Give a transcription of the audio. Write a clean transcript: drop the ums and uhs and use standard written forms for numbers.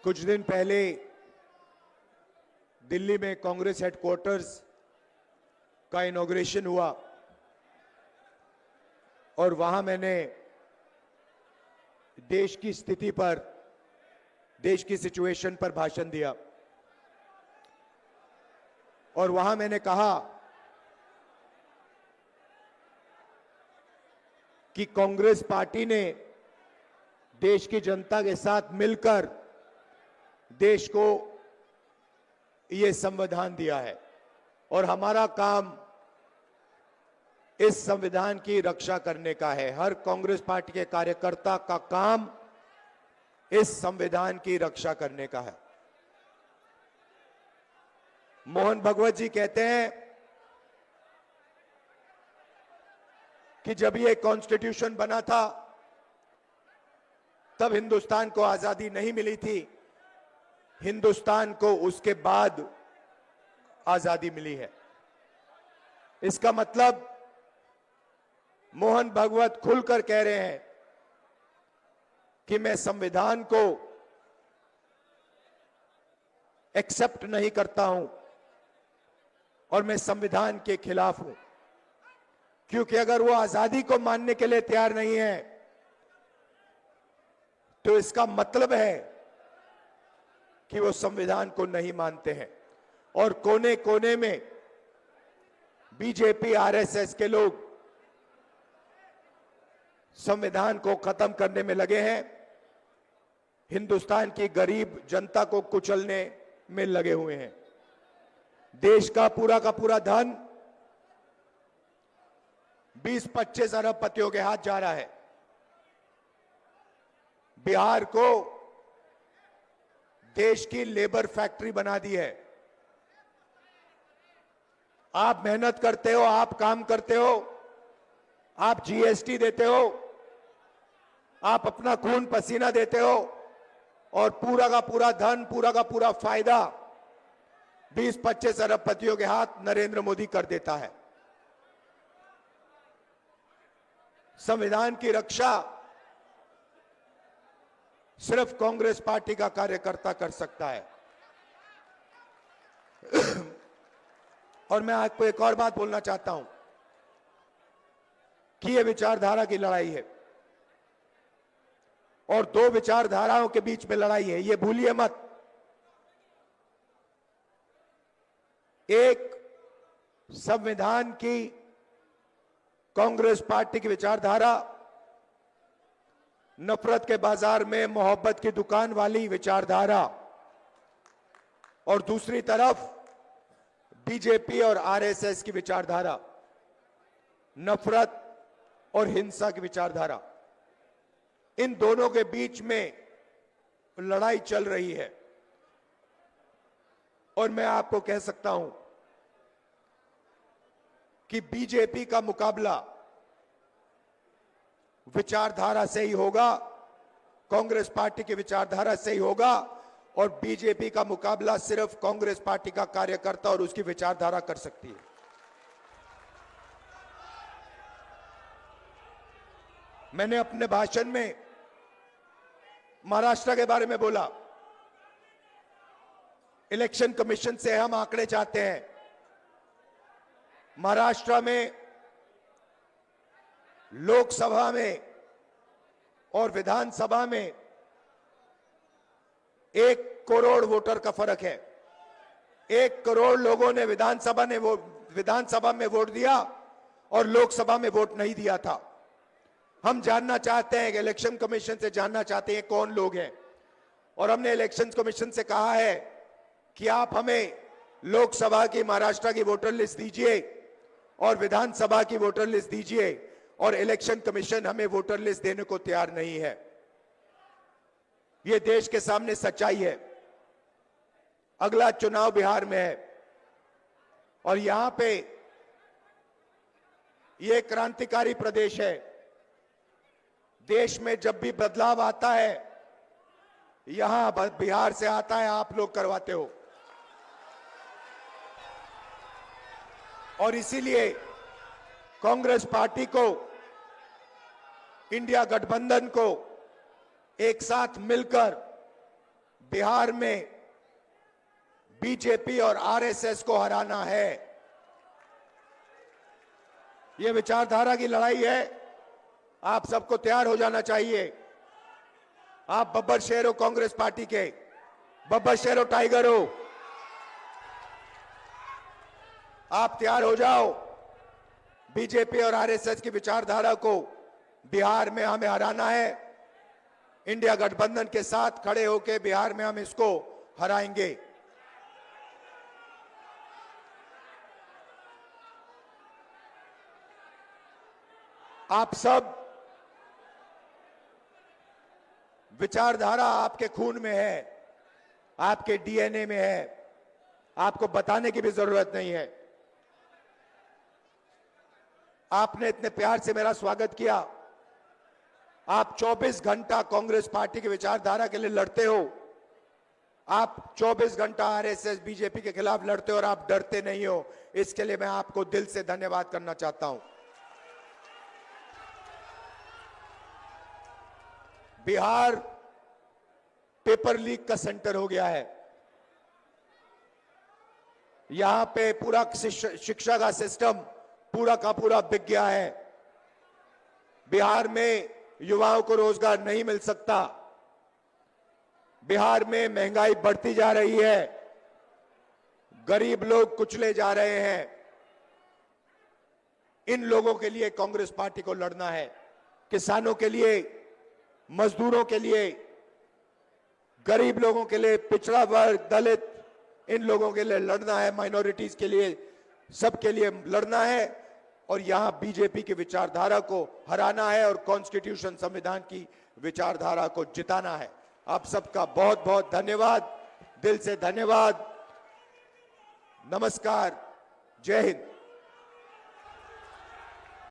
कुछ दिन पहले दिल्ली में कांग्रेस हेडक्वार्टर्स का इनॉग्रेशन हुआ और वहां मैंने देश की स्थिति पर, देश की सिचुएशन पर भाषण दिया और वहां मैंने कहा कि कांग्रेस पार्टी ने देश की जनता के साथ मिलकर देश को ये संविधान दिया है और हमारा काम इस संविधान की रक्षा करने का है। हर कांग्रेस पार्टी के कार्यकर्ता का काम इस संविधान की रक्षा करने का है। मोहन भागवत जी कहते हैं कि जब ये कॉन्स्टिट्यूशन बना था तब हिंदुस्तान को आजादी नहीं मिली थी, हिंदुस्तान को उसके बाद आजादी मिली है। इसका मतलब मोहन भागवत खुलकर कह रहे हैं कि मैं संविधान को एक्सेप्ट नहीं करता हूं और मैं संविधान के खिलाफ हूं, क्योंकि अगर वो आजादी को मानने के लिए तैयार नहीं है तो इसका मतलब है कि वो संविधान को नहीं मानते हैं। और कोने कोने में बीजेपी आरएसएस के लोग संविधान को खत्म करने में लगे हैं, हिंदुस्तान की गरीब जनता को कुचलने में लगे हुए हैं। देश का पूरा धन 20-25 अरबपतियों के हाथ जा रहा है। बिहार को देश की लेबर फैक्ट्री बना दी है। आप मेहनत करते हो, आप काम करते हो, आप जीएसटी देते हो, आप अपना खून पसीना देते हो और पूरा का पूरा धन, पूरा का पूरा फायदा 20-25 अरबपतियों के हाथ नरेंद्र मोदी कर देता है। संविधान की रक्षा सिर्फ कांग्रेस पार्टी का कार्यकर्ता कर सकता है। और मैं आपको एक और बात बोलना चाहता हूं कि यह विचारधारा की लड़ाई है और दो विचारधाराओं के बीच में लड़ाई है, यह भूलिए मत। एक संविधान की कांग्रेस पार्टी की विचारधारा, नफरत के बाजार में मोहब्बत की दुकान वाली विचारधारा, और दूसरी तरफ बीजेपी और आरएसएस की विचारधारा, नफरत और हिंसा की विचारधारा। इन दोनों के बीच में लड़ाई चल रही है और मैं आपको कह सकता हूं कि बीजेपी का मुकाबला विचारधारा से ही होगा, कांग्रेस पार्टी की विचारधारा से ही होगा, और बीजेपी का मुकाबला सिर्फ कांग्रेस पार्टी का कार्यकर्ता और उसकी विचारधारा कर सकती है। मैंने अपने भाषण में महाराष्ट्र के बारे में बोला। इलेक्शन कमीशन से हम आंकड़े चाहते हैं। महाराष्ट्र में लोकसभा में और विधानसभा में 1 करोड़ वोटर का फर्क है। 1 करोड़ लोगों ने विधानसभा में वोट दिया और लोकसभा में वोट नहीं दिया था। हम जानना चाहते हैं कि इलेक्शन कमीशन से जानना चाहते हैं कौन लोग हैं, और हमने इलेक्शन कमीशन से कहा है कि आप हमें लोकसभा की महाराष्ट्र की वोटर लिस्ट दीजिए और विधानसभा की वोटर लिस्ट दीजिए, और इलेक्शन कमीशन हमें वोटर लिस्ट देने को तैयार नहीं है। यह देश के सामने सच्चाई है। अगला चुनाव बिहार में है और यहां पे यह क्रांतिकारी प्रदेश है। देश में जब भी बदलाव आता है यहां बिहार से आता है, आप लोग करवाते हो। और इसीलिए कांग्रेस पार्टी को, इंडिया गठबंधन को एक साथ मिलकर बिहार में बीजेपी और आरएसएस को हराना है। यह विचारधारा की लड़ाई है। आप सबको तैयार हो जाना चाहिए। आप बब्बर शेर हो कांग्रेस पार्टी के, बब्बर शेर हो, टाइगर हो, आप तैयार हो जाओ। बीजेपी और आरएसएस की विचारधारा को बिहार में हमें हराना है। इंडिया गठबंधन के साथ खड़े होकर बिहार में हम इसको हराएंगे। आप सब, विचारधारा आपके खून में है, आपके डीएनए में है, आपको बताने की भी जरूरत नहीं है। आपने इतने प्यार से मेरा स्वागत किया। आप 24 घंटा कांग्रेस पार्टी की विचारधारा के लिए लड़ते हो। आप 24 घंटा आरएसएस बीजेपी के खिलाफ लड़ते हो और आप डरते नहीं हो। इसके लिए मैं आपको दिल से धन्यवाद करना चाहता हूं। बिहार पेपर लीक का सेंटर हो गया है। यहां पे पूरा शिक्षा का सिस्टम पूरा का पूरा बिक गया है। बिहार में युवाओं को रोजगार नहीं मिल सकता। बिहार में महंगाई बढ़ती जा रही है। गरीब लोग कुचले जा रहे हैं। इन लोगों के लिए कांग्रेस पार्टी को लड़ना है। किसानों के लिए, मजदूरों के लिए, गरीब लोगों के लिए, पिछड़ा वर्ग, दलित, इन लोगों के लिए लड़ना है। माइनॉरिटीज के लिए, सबके लिए लड़ना है। और यहां बीजेपी की विचारधारा को हराना है और कॉन्स्टिट्यूशन, संविधान की विचारधारा को जिताना है। आप सबका बहुत बहुत धन्यवाद, दिल से धन्यवाद। नमस्कार, जय हिंद।